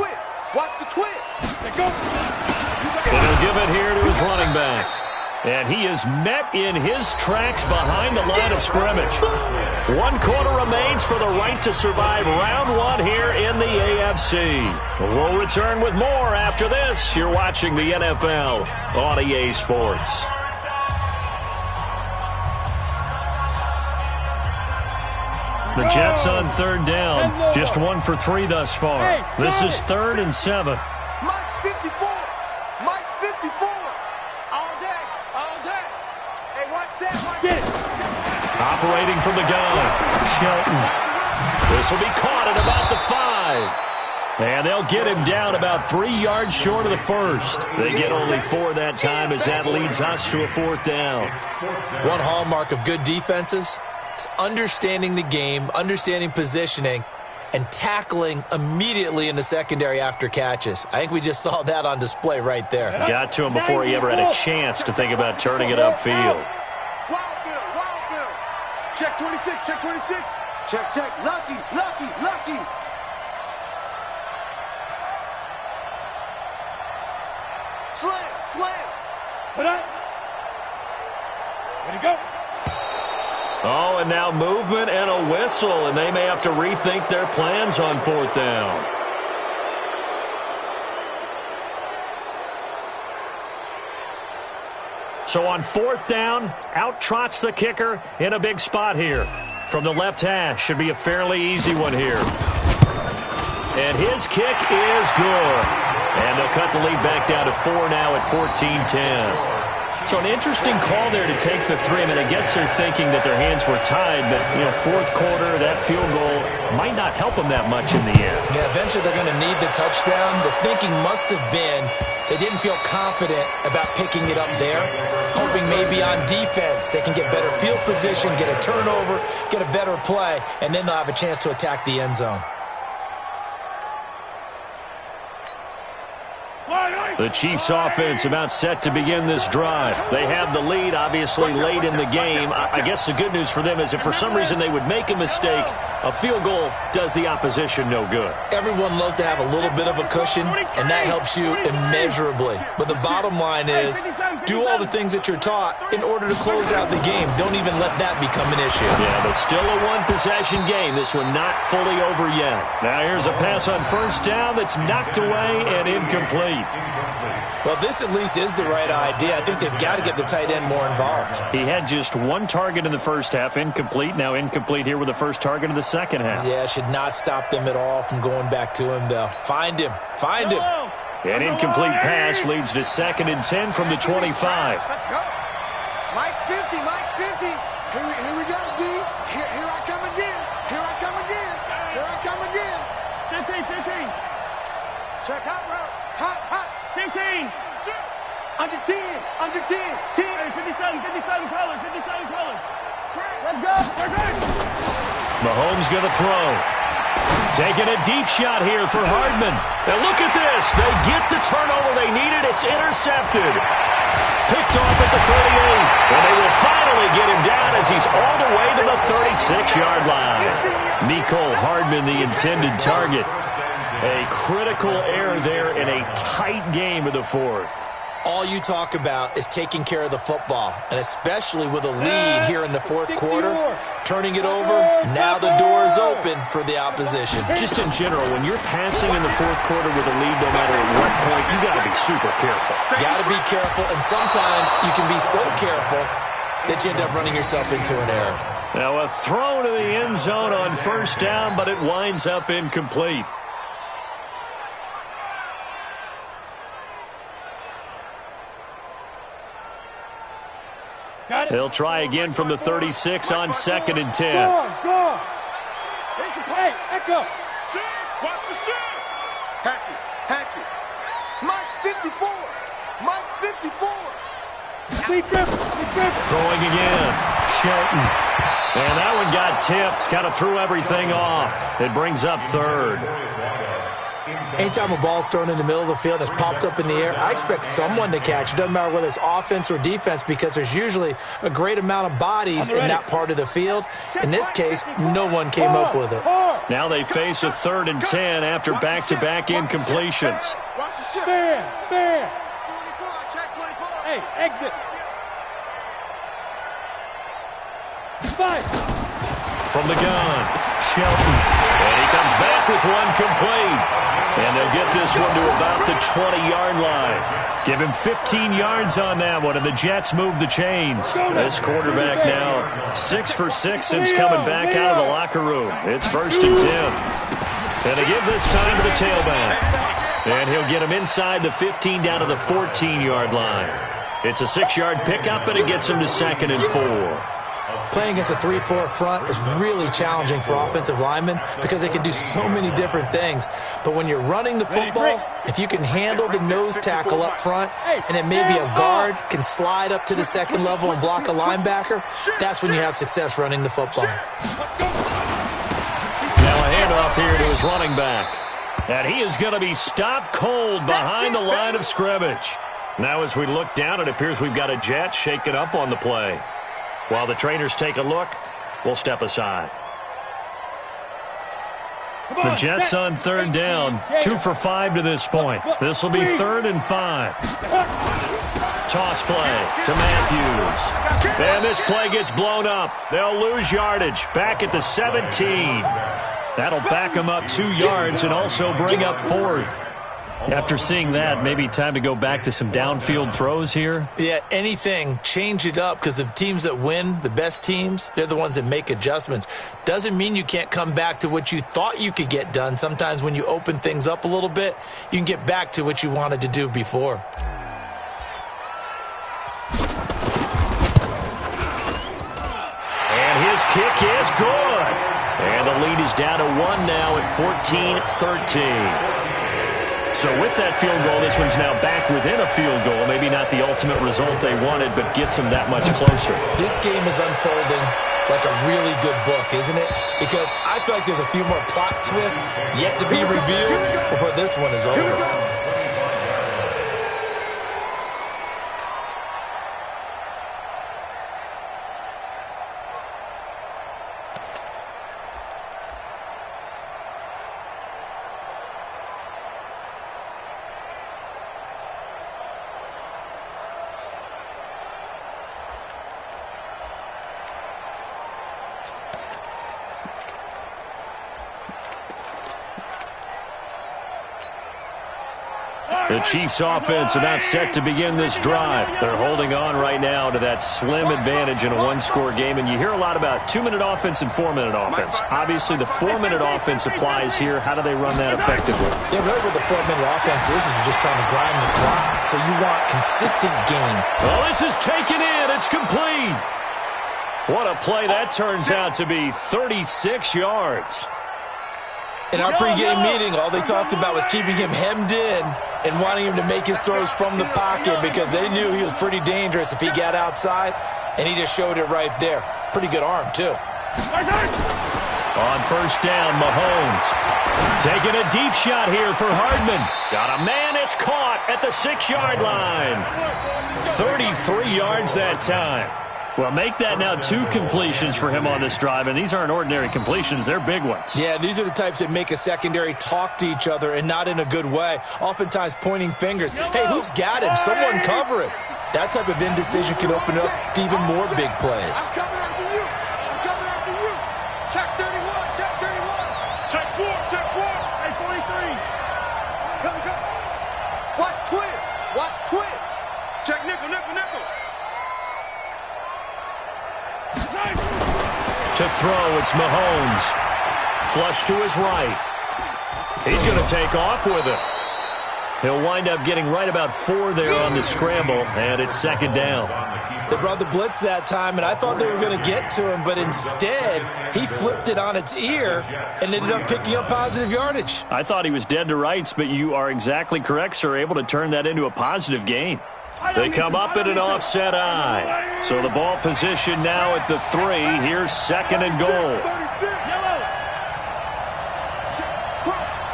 Speaker 6: Watch the twist.
Speaker 1: And he'll give it here to his running back. And he is met in his tracks behind the line of scrimmage. 1 quarter remains for the right to survive round 1 here in the AFC. We'll return with more after this. You're watching the NFL on EA Sports. The Jets on 3rd down. Just 1 for 3 thus far. This is 3rd and 7.
Speaker 6: Mike 54. Mike 54. All day. All day. Hey, watch that. Get it.
Speaker 1: Operating from the gun. Shelton. This will be caught at about the 5. And they'll get him down about 3 yards short of the 1st. They get only 4 that time as that leads us to a 4th down.
Speaker 4: One hallmark of good defenses is understanding the game, understanding positioning, and tackling immediately in the secondary after catches. I think we just saw that on display right there.
Speaker 1: Got to him before he ever had a chance to think about turning it upfield.
Speaker 6: Wild Bill, Wild Bill. Check 26, check 26. Check, check. Lucky, lucky, lucky. Slam, slam.
Speaker 2: Put up. Ready to go.
Speaker 1: Oh, and now movement and a whistle, and they may have to rethink their plans on 4th down. So on 4th down, out trots the kicker in a big spot here. From the left hash, should be a fairly easy one here. And his kick is good. And they'll cut the lead back down to 4 now at 14-10. So an interesting call there to take the 3. I mean, I guess they're thinking that their hands were tied, but, 4th quarter, that field goal might not help them that much in the end.
Speaker 4: Yeah, eventually they're going to need the touchdown. The thinking must have been they didn't feel confident about picking it up there, hoping maybe on defense they can get better field position, get a turnover, get a better play, and then they'll have a chance to attack the end zone.
Speaker 1: The Chiefs offense about set to begin this drive. They have the lead, obviously, late in the game. I guess the good news for them is if for some reason they would make a mistake, a field goal does the opposition no good.
Speaker 4: Everyone loves to have a little bit of a cushion, and that helps you immeasurably. But the bottom line is, do all the things that you're taught in order to close out the game. Don't even let that become an issue.
Speaker 1: Yeah, but still a one-possession game. This one not fully over yet. Now here's a pass on 1st down that's knocked away and incomplete.
Speaker 4: Well, this at least is the right idea. I think they've got to get the tight end more involved.
Speaker 1: He had just 1 target in the 1st half, incomplete. Now incomplete here with the 1st target in the 2nd half.
Speaker 4: Yeah, should not stop them at all from going back to him, though. Find him. Find him.
Speaker 1: An incomplete pass leads to 2nd and 10 from the 25.
Speaker 6: Let's go. Mike's 50, Mike's 50. Here we go, D. Here I come again. Here I come again. Here I come again.
Speaker 2: 15.
Speaker 6: Check hot route. Hot.
Speaker 2: 15.
Speaker 6: Under 10. 10.
Speaker 2: Hey, 57 colors. Let's go.
Speaker 1: Mahomes going to throw. Taking a deep shot here for Hardman. And look at this. They get the turnover they needed. It's intercepted. Picked off at the 38. And they will finally get him down as he's all the way to the 36-yard line. Mecole Hardman, the intended target. A critical error there in a tight game of the fourth.
Speaker 4: All you talk about is taking care of the football, and especially with a lead here in the fourth quarter, turning it over, now the door is open for the opposition.
Speaker 1: Just in general, when you're passing in the fourth quarter with a lead, no matter at what point, you got to be super careful.
Speaker 4: Got to be careful, and sometimes you can be so careful that you end up running yourself into an error.
Speaker 1: Now a throw to the end zone on first down, but it winds up incomplete. They'll try again from the 36 on 2nd and 10.
Speaker 3: Go. Hey, echo. Watch the shot.
Speaker 6: Hatchet. Mike's 54. Mike's 54.
Speaker 1: Throwing again. Shelton. And that one got tipped. Kind of threw everything off. It brings up 3rd.
Speaker 4: Anytime a ball's thrown in the middle of the field and it's popped up in the air, I expect someone to catch. It doesn't matter whether it's offense or defense because there's usually a great amount of bodies in that part of the field. In this case, no one came up with it.
Speaker 1: Now they face a 3rd and 10 after back-to-back incompletions.
Speaker 3: Watch the shot. Fair. Hey, exit. 5.
Speaker 1: From the gun, Shelton. And he comes back with one complete. And they'll get this one to about the 20-yard line. Give him 15 yards on that one, and the Jets move the chains. This quarterback now 6 for 6 since coming back out of the locker room. It's 1st and 10. And they give this time to the tailback. And he'll get him inside the 15 down to the 14-yard line. It's a 6-yard pickup, and it gets him to 2nd and 4.
Speaker 4: Playing against a 3-4 front is really challenging for offensive linemen because they can do so many different things. But when you're running the football, if you can handle the nose tackle up front and then maybe a guard can slide up to the 2nd level and block a linebacker, that's when you have success running the football.
Speaker 1: Now a handoff here to his running back. And he is going to be stopped cold behind the line of scrimmage. Now as we look down, it appears we've got a Jet shaken up on the play. While the trainers take a look, we'll step aside. The Jets on 3rd down, 2 for 5 to this point. This will be 3rd and 5. Toss play to Matthews. And this play gets blown up. They'll lose yardage back at the 17. That'll back them up 2 yards and also bring up 4th. After seeing that, maybe time to go back to some downfield throws here?
Speaker 4: Yeah, anything. Change it up because the teams that win, the best teams, they're the ones that make adjustments. Doesn't mean you can't come back to what you thought you could get done. Sometimes when you open things up a little bit, you can get back to what you wanted to do before.
Speaker 1: And his kick is good. And the lead is down to 1 now at 14-13. So with that field goal, this one's now back within a field goal. Maybe not the ultimate result they wanted, but gets them that much closer.
Speaker 4: This game is unfolding like a really good book, isn't it? Because I feel like there's a few more plot twists yet to be revealed before this one is over.
Speaker 1: The Chiefs offense about set to begin this drive. They're holding on right now to that slim advantage in a one-score game. And you hear a lot about 2-minute offense and 4-minute offense. Obviously, the 4-minute offense applies here. How do they run that effectively?
Speaker 4: Yeah, really what the 4-minute offense is you're just trying to grind the clock. So you want consistent gains.
Speaker 1: Well, this is taken in. It's complete. What a play that turns out to be. 36 yards.
Speaker 4: In our pregame meeting, all they talked about was keeping him hemmed in and wanting him to make his throws from the pocket because they knew he was pretty dangerous if he got outside, and he just showed it right there. Pretty good arm, too.
Speaker 1: On first down, Mahomes. Taking a deep shot here for Hardman. Got a man, it's caught at the 6-yard line. 33 yards that time. Well, make that now 2 completions for him on this drive, and these aren't ordinary completions. They're big ones.
Speaker 4: Yeah, these are the types that make a secondary talk to each other and not in a good way, oftentimes pointing fingers. Hey, who's got him? Someone cover him. That type of indecision can open up to even more big plays.
Speaker 6: I'm coming after you. I'm coming after you. Check 31. Check 31.
Speaker 3: Check 4. Check 4. Hey, 43. Come.
Speaker 6: Watch twins. Watch twins.
Speaker 3: Check nickel.
Speaker 1: To throw, it's Mahomes. Flush to his right. He's going to take off with it. He'll wind up getting right about 4 there on the scramble, and it's 2nd down.
Speaker 4: They brought the blitz that time, and I thought they were going to get to him, but instead, he flipped it on its ear and ended up picking up positive yardage.
Speaker 1: I thought he was dead to rights, but you are exactly correct, sir, able to turn that into a positive gain. They come up in an offset eye. So the ball position now at the 3. Here's 2nd and goal.
Speaker 3: Yellow.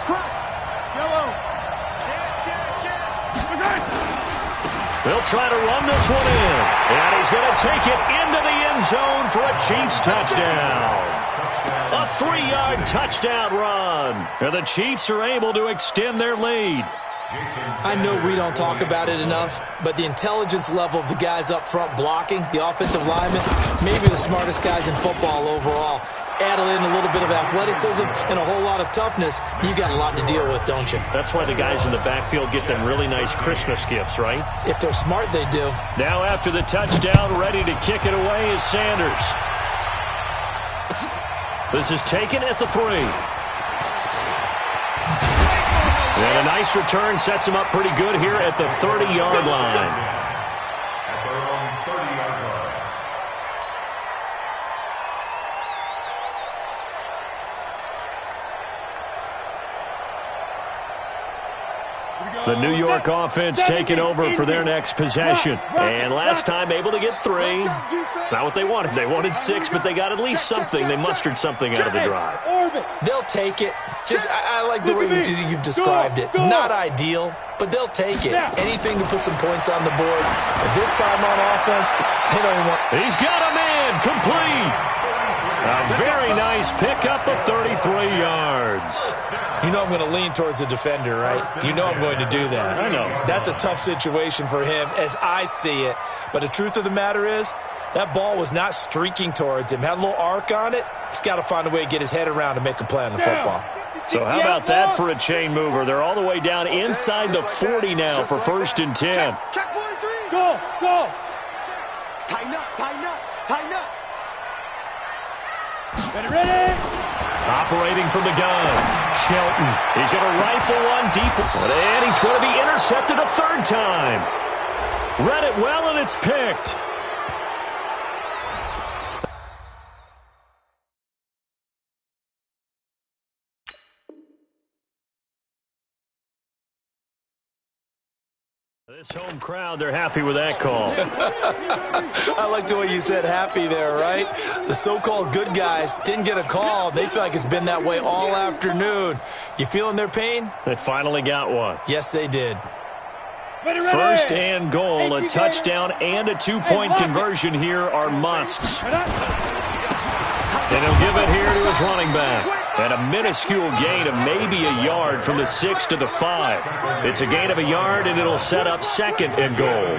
Speaker 3: Crotch. Yellow. Check.
Speaker 1: They'll try to run this one in. And he's going to take it into the end zone for a Chiefs touchdown. A 3-yard touchdown run. And the Chiefs are able to extend their lead.
Speaker 4: I know we don't talk about it enough, but the intelligence level of the guys up front blocking, the offensive linemen, maybe the smartest guys in football overall. Add in a little bit of athleticism and a whole lot of toughness, you got a lot to deal with, don't you?
Speaker 1: That's why the guys in the backfield get them really nice Christmas gifts, right?
Speaker 4: If they're smart, they do.
Speaker 1: Now after the touchdown, ready to kick it away is Sanders. This is taken at the 3. And a nice return sets him up pretty good here at the 30-yard line.
Speaker 5: At their own 30-yard line.
Speaker 1: The New York offense taking over for their next possession. And last time able to get 3. It's not what they wanted. They wanted 6, but they got at least something. They mustered something out of the drive.
Speaker 4: They'll take it. I like the way you've described it. Not ideal, but they'll take it. Anything to put some points on the board. But this time on offense, they don't even want...
Speaker 1: He's got a man complete. A very nice pickup of 33 yards.
Speaker 4: You know I'm going to lean towards the defender, right? You know I'm going to do that.
Speaker 1: I know.
Speaker 4: That's a tough situation for him as I see it. But the truth of the matter is, that ball was not streaking towards him. Had a little arc on it. He's got to find a way to get his head around and make a play on the football.
Speaker 1: So how about that for a chain mover? They're all the way down inside the 40 now for 1st and 10.
Speaker 6: Check 43.
Speaker 3: Go.
Speaker 6: Tighten up.
Speaker 3: Ready.
Speaker 1: Operating from the gun, Shelton. He's going to rifle one deep, and he's going to be intercepted a 3rd time. Read it well, and it's picked. This home crowd, they're happy with that call.
Speaker 4: I like the way you said happy there, right? The so-called good guys didn't get a call. They feel like it's been that way all afternoon. You feeling their pain?
Speaker 1: They finally got one.
Speaker 4: Yes, they did.
Speaker 1: 1st and goal, a touchdown and a 2-point conversion here are musts. And he'll give it here to his running back. And a minuscule gain of maybe a yard from the 6 to the 5. It's a gain of a yard, and it'll set up 2nd and goal.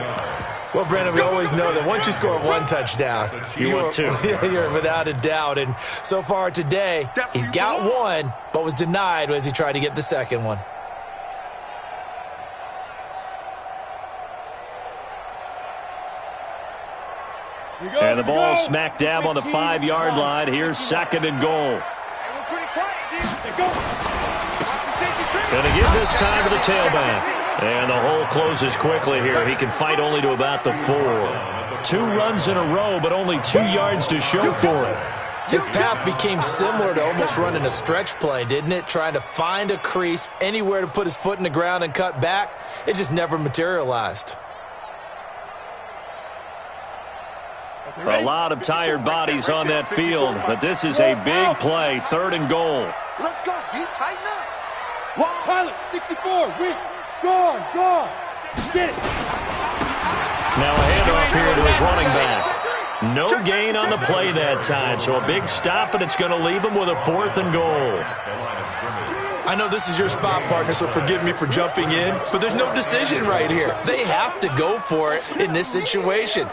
Speaker 4: Well, Brandon, we always know that once you score 1 touchdown,
Speaker 1: want 2.
Speaker 4: You're without a doubt. And so far today, he's got 1, but was denied as he tried to get the 2nd one.
Speaker 1: And the ball smack dab on the 5-yard line. Here's 2nd and goal. Going to give this time to the tailback. And the hole closes quickly here. He can fight only to about the 4. 2 runs in a row, but only 2 yards to show for it.
Speaker 4: His path became similar to almost running a stretch play, didn't it? Trying to find a crease, anywhere to put his foot in the ground and cut back. It just never materialized.
Speaker 1: A lot of tired bodies on that field, but this is a big play, 3rd and goal.
Speaker 6: Let's go, D. Tighten up.
Speaker 3: Pilot, 64, Rick. Gone. Get it.
Speaker 1: Now a handoff here to his running back. No gain on the play that time, so a big stop, and it's going to leave him with a 4th and goal.
Speaker 4: I know this is your spot, partner, so forgive me for jumping in, but there's no decision right here. They have to go for it in this situation.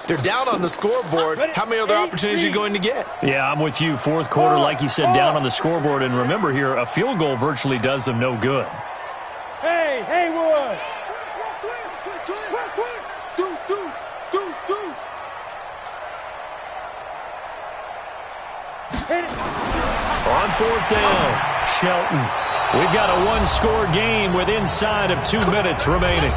Speaker 4: They're down on the scoreboard. How many other opportunities are you going to get?
Speaker 1: Yeah, I'm with you. 4th quarter, like you said, down on the scoreboard. And remember here, a field goal virtually does them no good.
Speaker 3: Hey, Haywood.
Speaker 1: On 4th down, Shelton. We've got a 1-score game with inside of 2 minutes remaining.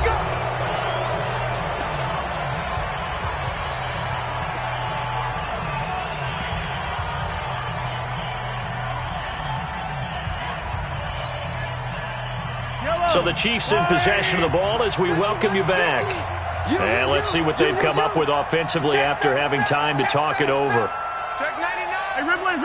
Speaker 1: So the Chiefs in possession of the ball as we welcome you back. And let's see what they've come up with offensively after having time to talk it over.
Speaker 3: Check 99. Hey, Ridley.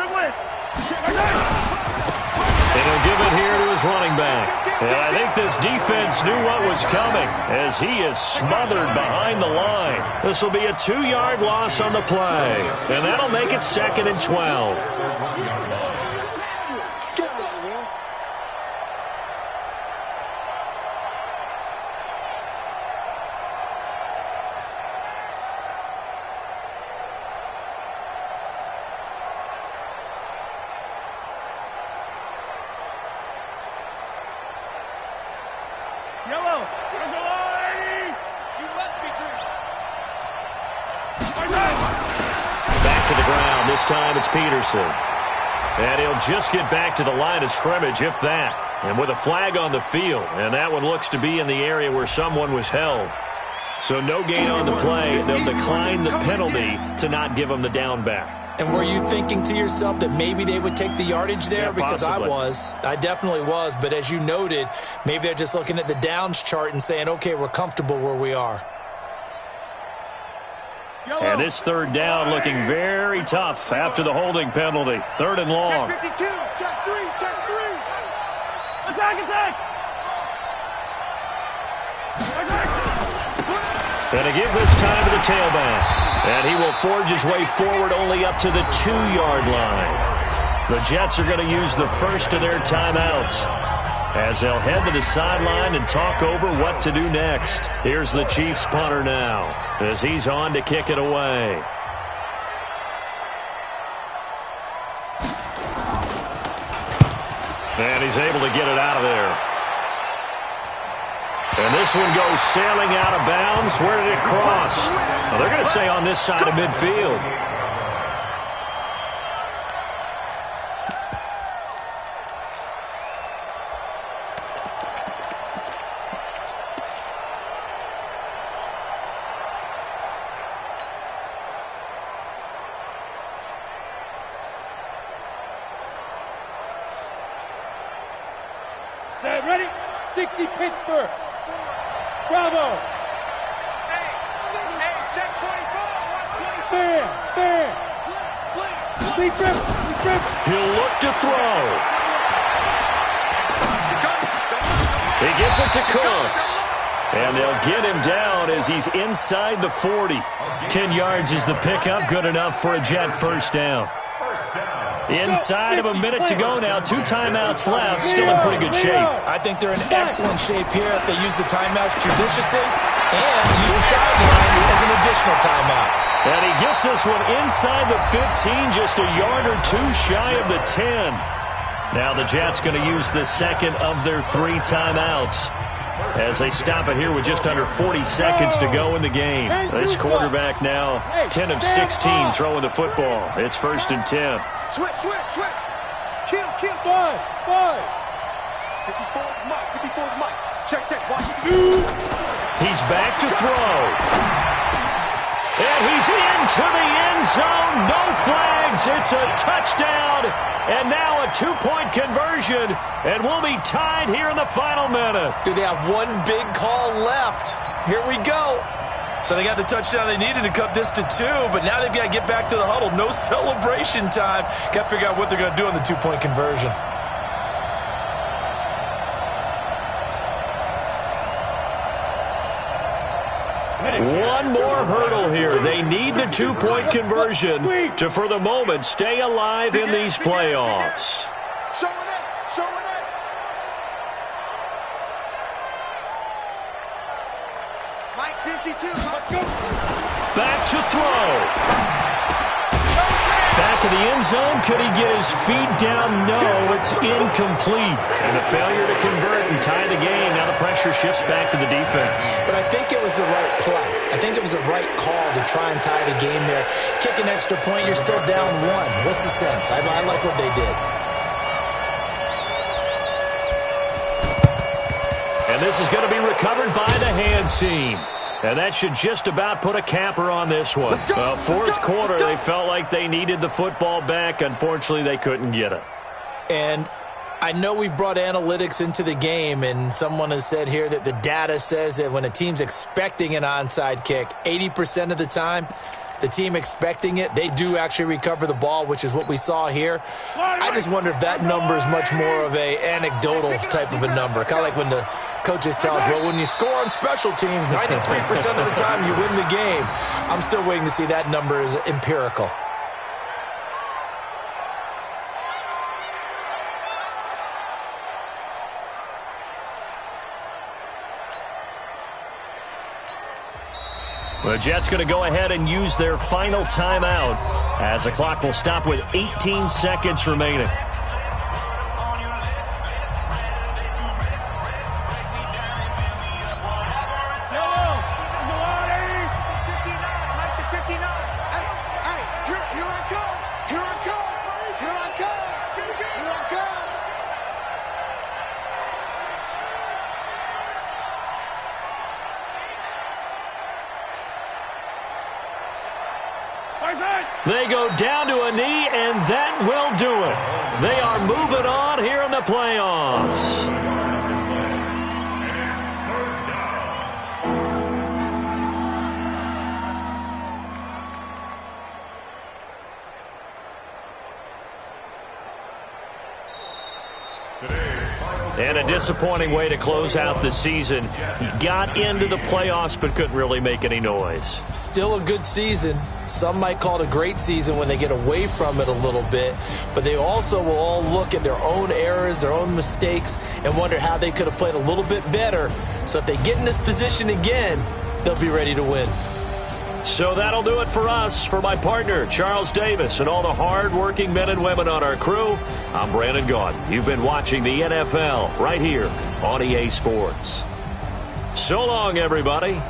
Speaker 1: And he'll give it here to his running back. And I think this defense knew what was coming as he is smothered behind the line. This will be a 2-yard loss on the play. And that'll make it 2nd and 12.
Speaker 3: Yellow. There's a line. You must be true.
Speaker 1: Back to the ground. This time it's Peterson. And he'll just get back to the line of scrimmage, if that. And with a flag on the field. And that one looks to be in the area where someone was held. So no gain on the play. They'll decline the penalty to not give him the down back.
Speaker 4: And were you thinking to yourself that maybe they would take the yardage there?
Speaker 1: Yeah,
Speaker 4: because
Speaker 1: possibly.
Speaker 4: I definitely was. But as you noted, maybe they're just looking at the downs chart and saying, okay, we're comfortable where we are.
Speaker 1: And this 3rd down looking very tough after the holding penalty. 3rd and long.
Speaker 6: Check 52. Check 3.
Speaker 3: Attack.
Speaker 1: And a give this time to the tailback. And he will forge his way forward only up to the 2-yard line. The Jets are going to use the first of their timeouts as they'll head to the sideline and talk over what to do next. Here's the Chiefs punter now as he's on to kick it away. And he's able to get it out of there. And this one goes sailing out of bounds. Where did it cross? Well, they're going to say on this side of midfield.
Speaker 3: Set, ready? 60 Pittsburgh. Bravo.
Speaker 2: Hey, check 24. Watch 24.
Speaker 3: Fair. Sleep grip.
Speaker 1: He'll look to throw. He gets it to Cooks. And they'll get him down as he's inside the 40. 10 yards is the pickup. Good enough for a Jet 1st down. Inside of a minute to go now. 2 timeouts left. Still in pretty good shape.
Speaker 4: I think they're in excellent shape here if they use the timeouts judiciously and use the sideline as an additional timeout.
Speaker 1: And he gets this one inside the 15, just a yard or 2 shy of the 10. Now the Jets going to use the second of their 3 timeouts as they stop it here with just under 40 seconds to go in the game. This quarterback now 10 of 16 throwing the football. It's 1st and 10.
Speaker 6: Switch. Kill.
Speaker 3: 5.
Speaker 6: 54's Mike. Check. Watch.
Speaker 1: He's back to throw. And he's into the end zone. No flags. It's a touchdown. And now a 2-point conversion. And we'll be tied here in the final minute.
Speaker 4: Do they have one big call left? Here we go. So they got the touchdown they needed to cut this to 2, but now they've got to get back to the huddle. No celebration time. Got to figure out what they're going to do on the 2-point conversion.
Speaker 1: One more hurdle here. They need the 2-point conversion to, for the moment, stay alive in these playoffs.
Speaker 6: Mike 52.
Speaker 1: Back to throw. Back in the end zone. Could he get his feet down? No, it's incomplete. And a failure to convert and tie the game. Now the pressure shifts back to the defense.
Speaker 4: But I think it was the right play. I think it was the right call to try and tie the game there. Kick an extra point, you're still down 1. What's the sense? I like what they did.
Speaker 1: And this is going to be recovered by the hands team. And that should just about put a capper on this one. Fourth quarter, they felt like they needed the football back. Unfortunately, they couldn't get it.
Speaker 4: And I know we've brought analytics into the game, and someone has said here that the data says that when a team's expecting an onside kick, 80% of the time, the team expecting it, they do actually recover the ball, which is what we saw here. I just wonder if that number is much more of a anecdotal type of a number. Kind of like when the coaches tell us, well, when you score on special teams, 93% of the time you win the game. I'm still waiting to see that number is empirical.
Speaker 1: The Jets going to go ahead and use their final timeout as the clock will stop with 18 seconds remaining. They go down to a knee, and that will do it. They are moving on here in the playoffs. And a disappointing way to close out the season. He got into the playoffs but couldn't really make any noise.
Speaker 4: Still a good season. Some might call it a great season when they get away from it a little bit. But they also will all look at their own errors, their own mistakes, and wonder how they could have played a little bit better. So if they get in this position again, they'll be ready to win.
Speaker 1: So that'll do it for us. For my partner, Charles Davis, and all the hard-working men and women on our crew, I'm Brandon Gaudin. You've been watching the NFL right here on EA Sports. So long, everybody.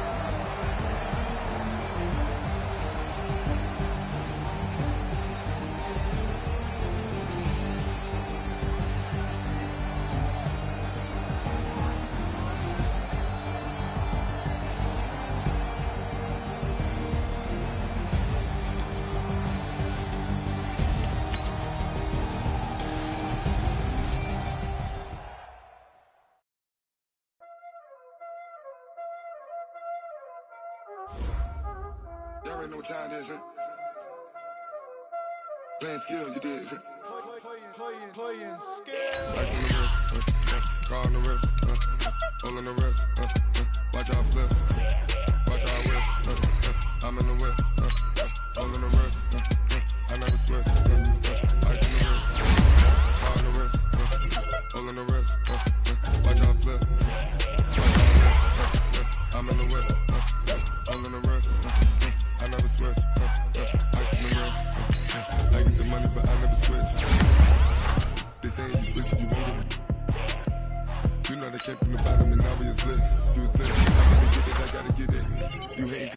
Speaker 7: Y'all already know what time it is, huh? Playing skills, you did. Playing skills. Ice on the wrist, car on the wrist, hole in the wrist, watch out flip, watch out whip, I'm in the whip, hole in the wrist, I never switch, ice on the wrist, car on the wrist, hole in the wrist, watch out flip, watch out whip, I'm in the whip, hole in the wrist, I never switch, ice in the wrist, I get the money but I never switch. They say you switch it, you won't get it. You know they came from the bottom and now we is lit. You was lit, I gotta get it, you hating